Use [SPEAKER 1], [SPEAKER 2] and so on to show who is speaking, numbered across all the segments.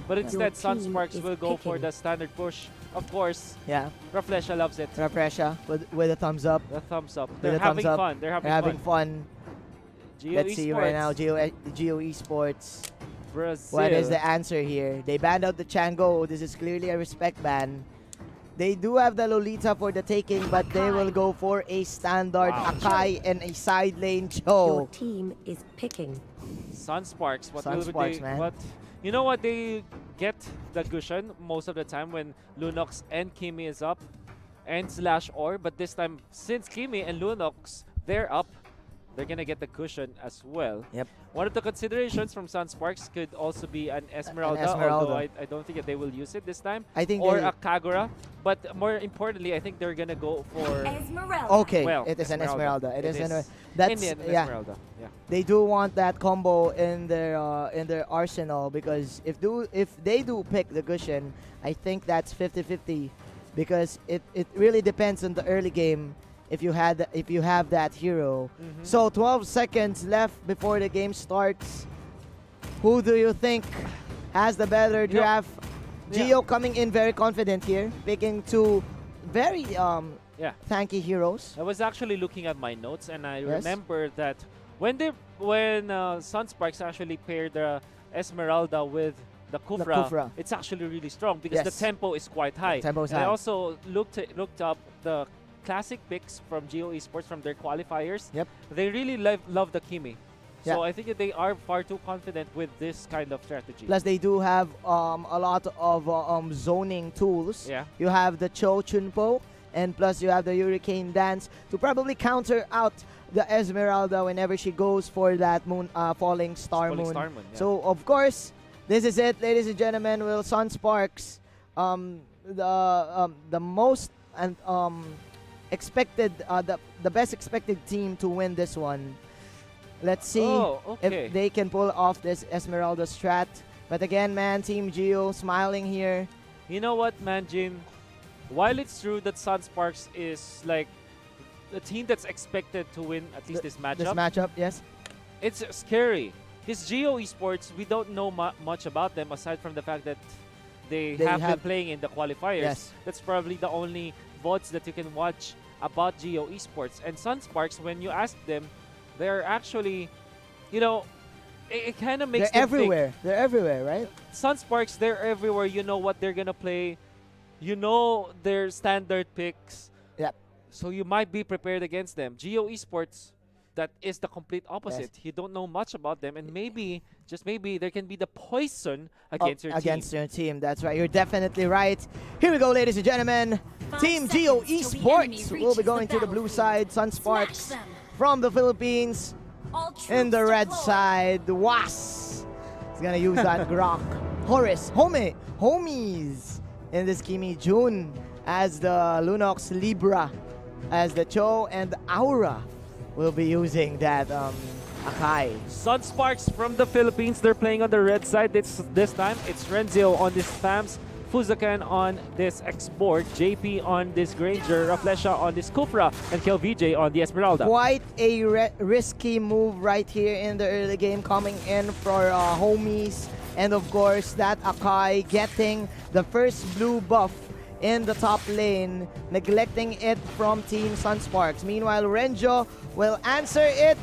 [SPEAKER 1] But instead, SUNSPARKS will go for the standard push. Of course,
[SPEAKER 2] Yeah.
[SPEAKER 1] Reflesha loves it.
[SPEAKER 2] Refresha with a thumbs up.
[SPEAKER 1] The thumbs up.
[SPEAKER 2] With
[SPEAKER 1] They're
[SPEAKER 2] a thumbs
[SPEAKER 1] having
[SPEAKER 2] up.
[SPEAKER 1] fun. They're
[SPEAKER 2] They're
[SPEAKER 1] having
[SPEAKER 2] fun.
[SPEAKER 1] GEO
[SPEAKER 2] Let's see right now,
[SPEAKER 1] Esports.
[SPEAKER 2] GEO Esports.
[SPEAKER 1] Brazil.
[SPEAKER 2] What is the answer here? They banned out the Chango. This is clearly a respect ban. They do have the Lolita for the taking, but they will go for a standard Akai and a side lane
[SPEAKER 3] Your
[SPEAKER 2] Cho.
[SPEAKER 3] team is picking.
[SPEAKER 1] SUNSPARKS. What will
[SPEAKER 2] SUNSPARKS,
[SPEAKER 1] they?
[SPEAKER 2] man.
[SPEAKER 1] What? You know what? They get the cushion most of the time when Lunox and Kimi is up, and /or. But this time, since Kimi and Lunox they're up, they're gonna get the cushion as well.
[SPEAKER 2] Yep.
[SPEAKER 1] One of the considerations from SUNSPARKS could also be an Esmeralda,
[SPEAKER 2] Esmeralda.
[SPEAKER 1] although I don't think that they will use it this time.
[SPEAKER 2] I think
[SPEAKER 1] or
[SPEAKER 2] they-
[SPEAKER 1] a Kagura. But more importantly, I think they're gonna go for
[SPEAKER 2] Okay,
[SPEAKER 1] well,
[SPEAKER 2] it is an Esmeralda. It is an
[SPEAKER 1] that's
[SPEAKER 2] Indian
[SPEAKER 1] Indian Esmeralda. Yeah.
[SPEAKER 2] They do want that combo in their arsenal, because if they do pick the cushion, I think that's 50-50, because it really depends on the early game if you have that hero. So 12 seconds left before the game starts. Who do you think has the better draft? GEO coming in very confident here, picking two very tanky heroes.
[SPEAKER 1] I was actually looking at my notes, and I
[SPEAKER 2] Yes.
[SPEAKER 1] remember that when SUNSPARKS actually paired the Esmeralda with the Kufra, it's actually really strong because the
[SPEAKER 2] Yes.
[SPEAKER 1] tempo is quite high.
[SPEAKER 2] Tempo is
[SPEAKER 1] And I
[SPEAKER 2] high.
[SPEAKER 1] also looked up the classic picks from GEO Esports from their qualifiers.
[SPEAKER 2] Yep.
[SPEAKER 1] They really love the Kimi. So
[SPEAKER 2] Yeah.
[SPEAKER 1] I think that they are far too confident with this kind of strategy.
[SPEAKER 2] Plus, they do have a lot of zoning tools.
[SPEAKER 1] Yeah.
[SPEAKER 2] You have the Cho Chunpo, and plus you have the Hurricane Dance to probably counter out the Esmeralda whenever she goes for that falling star moon.
[SPEAKER 1] Yeah.
[SPEAKER 2] So of course, this is it, ladies and gentlemen. Will SUNSPARKS, the most and expected, the best expected team to win this one. Let's see if they can pull off this Esmeralda strat. But again, man, Team GEO smiling here.
[SPEAKER 1] You know what, Manjin? While it's true that SUNSPARKS is like the team that's expected to win at least this matchup,
[SPEAKER 2] Yes.
[SPEAKER 1] it's scary. Because GEO Esports, we don't know much about them aside from the fact that they have been playing in the qualifiers.
[SPEAKER 2] Yes.
[SPEAKER 1] That's probably the only VODs that you can watch about GEO Esports. And SUNSPARKS, when you ask them, they're actually, you know, it kind of makes
[SPEAKER 2] They're
[SPEAKER 1] them
[SPEAKER 2] everywhere.
[SPEAKER 1] think.
[SPEAKER 2] They're everywhere, right?
[SPEAKER 1] SUNSPARKS, they're everywhere. You know what they're gonna play. You know their standard picks.
[SPEAKER 2] Yep.
[SPEAKER 1] So you might be prepared against them. GEO Esports, that is the complete opposite.
[SPEAKER 2] Yes.
[SPEAKER 1] You don't know much about them, and maybe, just maybe, there can be the poison against your team.
[SPEAKER 2] Against your team, that's right. You're definitely right. Here we go, ladies and gentlemen. Team GEO Esports will be going to the blue side. SUNSPARKS from the Philippines. In the red side, Was is gonna use that Grok. Homies in this Kimi June as the Lunox Libra, as the Cho and Aura will be using that Akai.
[SPEAKER 1] SUNSPARKS from the Philippines, they're playing on the red side this time. It's Renzio on this FAMS, Fuzakan on this X-Board, JP on this Granger, Reflesha on this Kufra, and KLVJ on the Esmeralda.
[SPEAKER 2] Quite a risky move right here in the early game, coming in for Homies. And of course, that Akai getting the first blue buff in the top lane, neglecting it from Team SUNSPARKS. Meanwhile, Renjo will answer it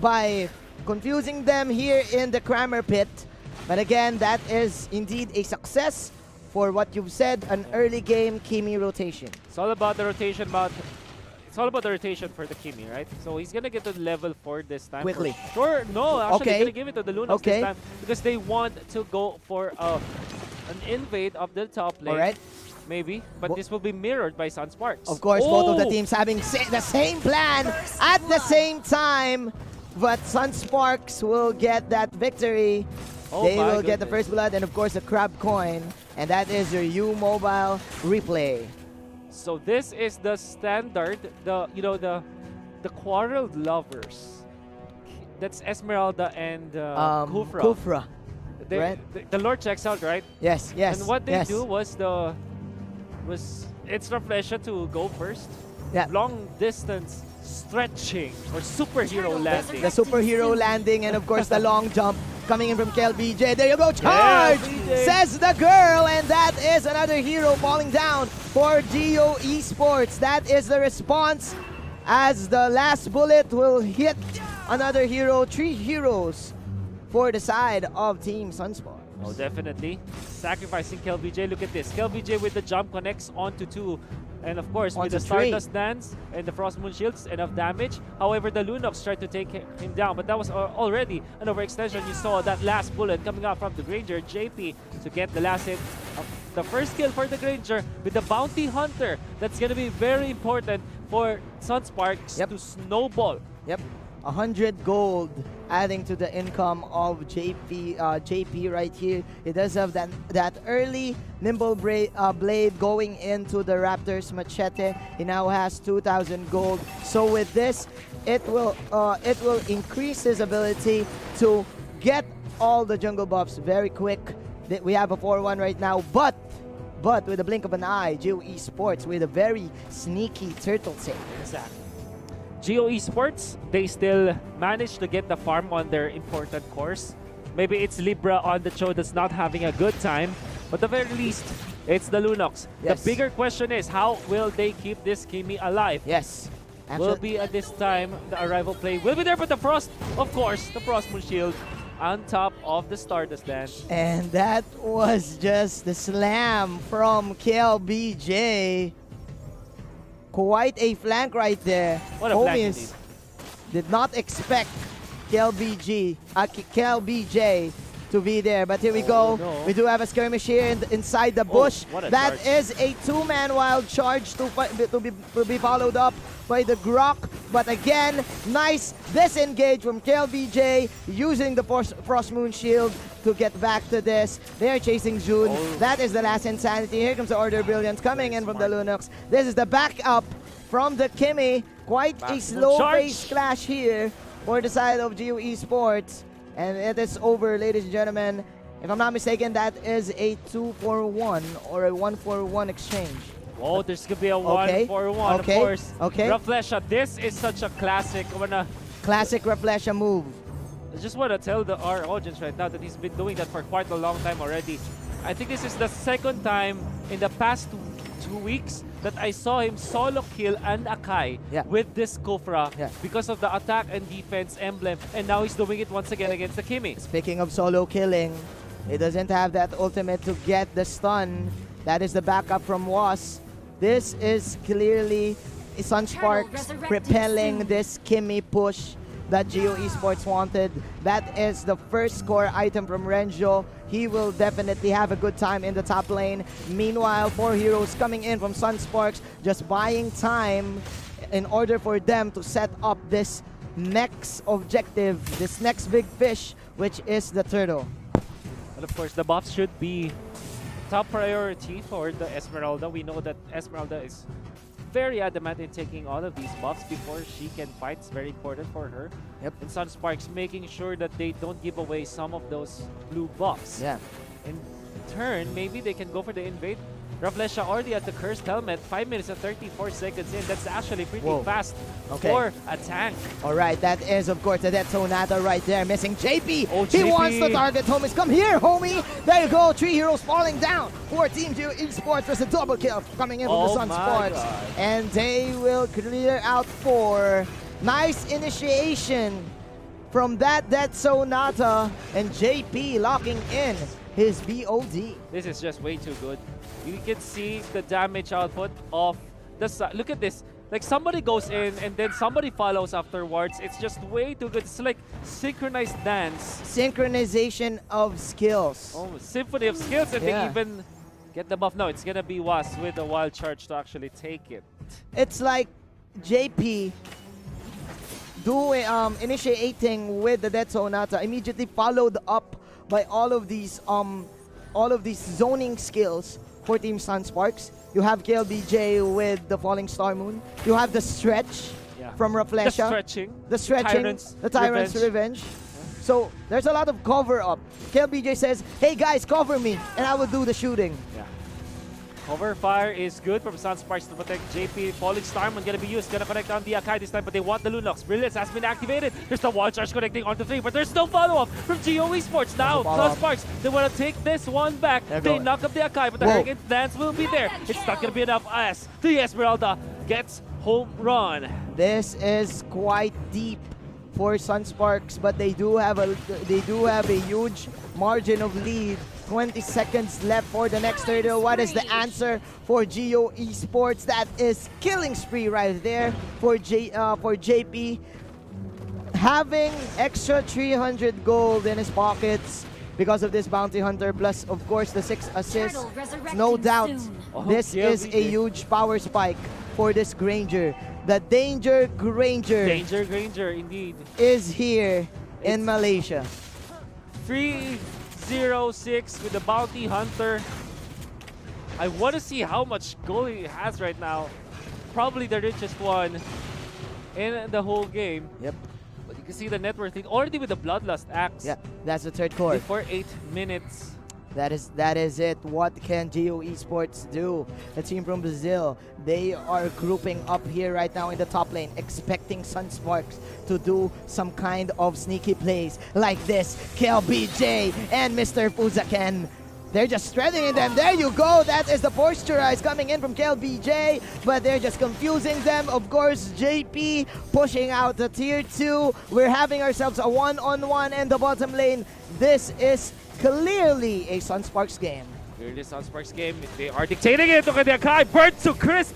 [SPEAKER 2] by confusing them here in the Crammer Pit. But again, that is indeed a success for what you've said, an early game Kimi rotation.
[SPEAKER 1] It's all about the rotation, it's all about the rotation for the Kimi, right? So he's gonna get to level 4 this time.
[SPEAKER 2] Quickly.
[SPEAKER 1] Sure, no, actually
[SPEAKER 2] Okay.
[SPEAKER 1] they're gonna give it to the Lunox this time because they want to go for an invade of the top lane.
[SPEAKER 2] Alright.
[SPEAKER 1] Maybe, but this will be mirrored by SUNSPARKS.
[SPEAKER 2] Of course, both of the teams having the same plan at the same time. But SUNSPARKS will get that victory. They will get the first blood and of course a crab coin. And that is your U-Mobile replay.
[SPEAKER 1] So this is the standard, the quarreled lovers. That's Esmeralda and Kufra.
[SPEAKER 2] Kufra. Right?
[SPEAKER 1] The Lord checks out, right?
[SPEAKER 2] Yes, yes.
[SPEAKER 1] And what they do was it's Reflesha to go first.
[SPEAKER 2] Yeah.
[SPEAKER 1] Long distance stretching or superhero landing.
[SPEAKER 2] The superhero landing and of course the long jump coming in from KLBJ. There you go, charge!
[SPEAKER 1] BJ.
[SPEAKER 2] Says the girl, and that is another hero falling down for GEO Esports. That is the response as the last bullet will hit another hero. 3 heroes for the side of Team SUNSPARKS.
[SPEAKER 1] Oh, definitely. Sacrificing KLBJ. Look at this. KLBJ with the jump connects onto 2. And of course, with the Stardust Dance and the Frost Moon Shields, enough damage. However, the Lunox tried to take him down, but that was already an overextension. You saw that last bullet coming out from the Granger, JP, to get the last hit. The first kill for the Granger with the Bounty Hunter. That's going to be very important for SUNSPARKS to snowball.
[SPEAKER 2] Yep. 100 gold adding to the income of JP right here. It does have that early nimble blade going into the Raptors machete. He now has 2,000 gold. So with this, it will increase his ability to get all the jungle buffs very quick. We have a 4-1 right now, but with a blink of an eye, GEO Esports with a very sneaky turtle tail.
[SPEAKER 1] Exactly. GEO Esports, they still managed to get the farm on their important course. Maybe it's Libra on the show that's not having a good time, but at the very least, it's the Lunox.
[SPEAKER 2] Yes.
[SPEAKER 1] The bigger question is, how will they keep this Kimi alive?
[SPEAKER 2] Yes.
[SPEAKER 1] Will be at this time, the arrival play will be there, but the Frost, of course, the Frost Moon Shield on top of the Stardust Dance.
[SPEAKER 2] And that was just the slam from KLBJ. Quite a flank right there.
[SPEAKER 1] What a flank indeed.
[SPEAKER 2] Homies did not expect KLBJ to be there, but here we go.
[SPEAKER 1] No.
[SPEAKER 2] We do have a skirmish here inside the bush. That
[SPEAKER 1] charge.
[SPEAKER 2] is a 2-man wild charge to be followed up by the Grok. But again, nice disengage from KLBJ using the Frost Moon Shield to get back to this. They are chasing June. That is the last Insanity. Here comes the Order of Brilliance coming in from the Lunox. This is the backup from the Kimi. Quite a slow-paced clash here for the side of GEO Esports. And it is over, ladies and gentlemen. If I'm not mistaken, that is a 2-for-1 or a 1-for-1 exchange.
[SPEAKER 1] Oh, there's going to be a 1-for-1, of course.
[SPEAKER 2] Okay.
[SPEAKER 1] Raflesha, this is such a classic.
[SPEAKER 2] Classic Raflesha move.
[SPEAKER 1] I just want to tell our audience right now that he's been doing that for quite a long time already. I think this is the second time in the past two weeks that I saw him solo kill an Akai with this Kufra because of the attack and defense emblem, and now he's doing it once again against the Kimi.
[SPEAKER 2] Speaking of solo killing, he doesn't have that ultimate to get the stun. That is the backup from Was. This is clearly SUNSPARKS propelling this Kimi push that GEO Esports wanted. That is the first score item from Renjo. He will definitely have a good time in the top lane. Meanwhile, 4 heroes coming in from SUNSPARKS, just buying time in order for them to set up this next objective, this next big fish, which is the turtle.
[SPEAKER 1] And of course, the buffs should be top priority for the Esmeralda. We know that Esmeralda is very adamant in taking all of these buffs before she can fight. It's very important for her.
[SPEAKER 2] Yep.
[SPEAKER 1] And SUNSPARKS making sure that they don't give away some of those blue buffs.
[SPEAKER 2] Yeah.
[SPEAKER 1] In turn, maybe they can go for the invade. Raflesha already at the cursed helmet, 5 minutes and 34 seconds in. That's actually pretty fast for a tank.
[SPEAKER 2] Alright, that is of course the Death Sonata right there, missing JP.
[SPEAKER 1] Oh,
[SPEAKER 2] he
[SPEAKER 1] JP
[SPEAKER 2] wants to target homies. Come here, homie. There you go. 3 heroes falling down for Team GEO Esports. There's a double kill coming in from the SUNSPARKS. And they will clear out 4. Nice initiation from that Death Sonata, and JP locking in his BOD.
[SPEAKER 1] This is just way too good. You can see the damage output of the side. Look at this. Like somebody goes in and then somebody follows afterwards. It's just way too good. It's like synchronized dance.
[SPEAKER 2] Synchronization of skills.
[SPEAKER 1] Oh, symphony of skills, and they even get the buff. No, it's gonna be Was with a wild charge to actually take it.
[SPEAKER 2] It's like JP doing initiating with the Death Sonata, immediately followed up by all of these zoning skills for Team SUNSPARKS. You have KLBJ with the Falling Star Moon. You have the stretch from Raflesha. The stretching. The Tyrant's Revenge. So there's a lot of cover up. KLBJ says, hey guys, cover me, and I will do the shooting.
[SPEAKER 1] Cover fire is good from SUNSPARKS to protect JP. Falling Starman gonna be used, gonna connect on the Akai this time, but they want the Lunox. Brilliance has been activated. There's the wall charge connecting onto 3, but there's no follow-up from GEO ESPORTS. Now, SUNSPARKS, they wanna take this one back. They knock up the Akai, but the Hurricane Dance will be there. It's not gonna be enough as the Esmeralda gets home run.
[SPEAKER 2] This is quite deep for SUNSPARKS, but they do have a huge margin of lead. 20 seconds left for the next hurdle. What is the answer for GEO ESPORTS? That is killing spree right there for JP. Having extra 300 gold in his pockets because of this bounty hunter, plus of course the 6 assists. No doubt, this is a huge power spike for this Granger. The Danger Granger.
[SPEAKER 1] Danger Granger, indeed.
[SPEAKER 2] Is here in Malaysia.
[SPEAKER 1] 3-0-6 with the bounty hunter. I want to see how much gold he has right now. Probably the richest one in the whole game.
[SPEAKER 2] Yep.
[SPEAKER 1] But you can see the net worth already with the Bloodlust Axe.
[SPEAKER 2] Yeah, that's the third core.
[SPEAKER 1] For 8 minutes.
[SPEAKER 2] That is it. What can GEO ESPORTS do? The team from Brazil, they are grouping up here right now in the top lane, expecting SUNSPARKS to do some kind of sneaky plays like this. KLBJ and Mr. Fuzaken. They're just threatening them. There you go. That is the Posturize coming in from KLBJ, but they're just confusing them. Of course, JP pushing out the tier 2. We're having ourselves a one-on-one in the bottom lane. This is clearly a SUNSPARKS game.
[SPEAKER 1] Clearly SUNSPARKS game. They are dictating it. Look at the Akai. Burnt to crisp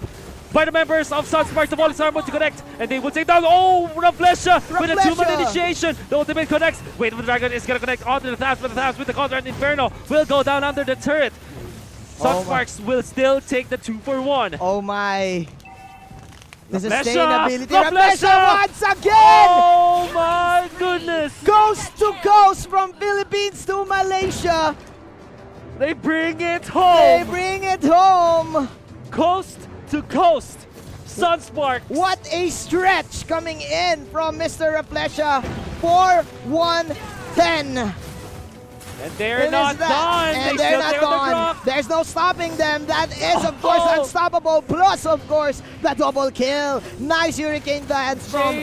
[SPEAKER 1] by the members of SUNSPARKS. The volley arm to connect, and they will take down. Oh, Raflesha with a 2-man initiation. The ultimate connects. Wait, the Dragon is going to connect onto the Thaps, but the Thaps with the counter, and Inferno will go down under the turret. SUNSPARKS will still take the 2-for-1.
[SPEAKER 2] Oh my. The
[SPEAKER 1] Raflesha!
[SPEAKER 2] sustainability. Raflesha once again!
[SPEAKER 1] Oh my goodness!
[SPEAKER 2] Coast to coast from Philippines to Malaysia.
[SPEAKER 1] They bring it home!
[SPEAKER 2] They bring it home!
[SPEAKER 1] Coast to coast, SUNSPARKS.
[SPEAKER 2] What a stretch coming in from Mr. Raflesha. 4-1-10.
[SPEAKER 1] And they're not done.
[SPEAKER 2] And they're not done. There's no stopping them. That is, of course, unstoppable. Plus, of course, the double kill. Nice Hurricane Dance from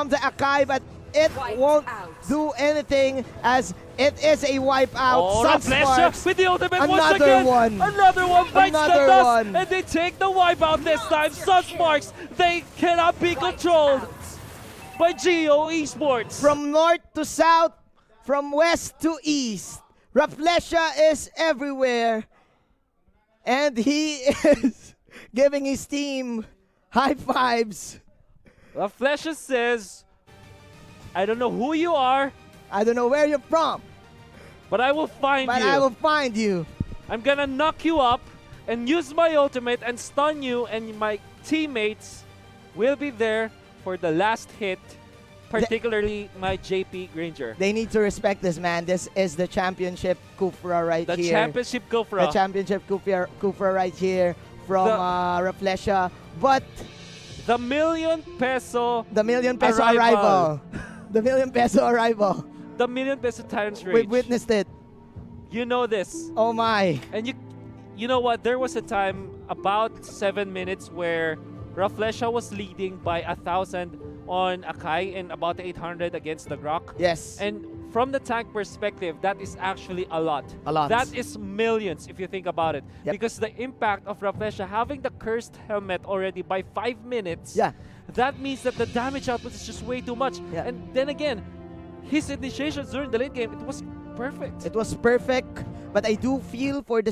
[SPEAKER 2] the Akai, but it won't do anything as it is a wipeout.
[SPEAKER 1] Oh, SUNSPARKS with the ultimate once
[SPEAKER 2] again.
[SPEAKER 1] Another one bites the dust, and they take the wipeout this time. SUNSPARKS, they cannot be controlled by GEO ESPORTS.
[SPEAKER 2] From north to south, from west to east, Raflesha is everywhere, and he is giving his team high fives.
[SPEAKER 1] Raflesha says, I don't know who you are.
[SPEAKER 2] I don't know where you're from.
[SPEAKER 1] But I will find you.
[SPEAKER 2] I will find you.
[SPEAKER 1] I'm gonna knock you up and use my ultimate and stun you, and my teammates will be there for the last hit, particularly my JP Granger.
[SPEAKER 2] They need to respect this, man. This is the championship Kufra right here.
[SPEAKER 1] The championship Kufra.
[SPEAKER 2] The championship Kufra right here from Raflesha. But
[SPEAKER 1] the million peso
[SPEAKER 2] arrival. The million peso arrival.
[SPEAKER 1] The million peso Tyrant's Rage.
[SPEAKER 2] We've witnessed it.
[SPEAKER 1] You know this.
[SPEAKER 2] Oh my.
[SPEAKER 1] And you know what? There was a time about 7 minutes where Raflesha was leading by 1,000 on Akai and about 800 against the Grok.
[SPEAKER 2] Yes.
[SPEAKER 1] And from the tank perspective, that is actually a lot.
[SPEAKER 2] A lot.
[SPEAKER 1] That is millions if you think about it.
[SPEAKER 2] Yep.
[SPEAKER 1] Because the impact of Raflesha having the cursed helmet already by 5 minutes, that means that the damage output is just way too much.
[SPEAKER 2] Yeah.
[SPEAKER 1] And then again, his initiations during the late game, it was perfect.
[SPEAKER 2] It was perfect, but I do feel for the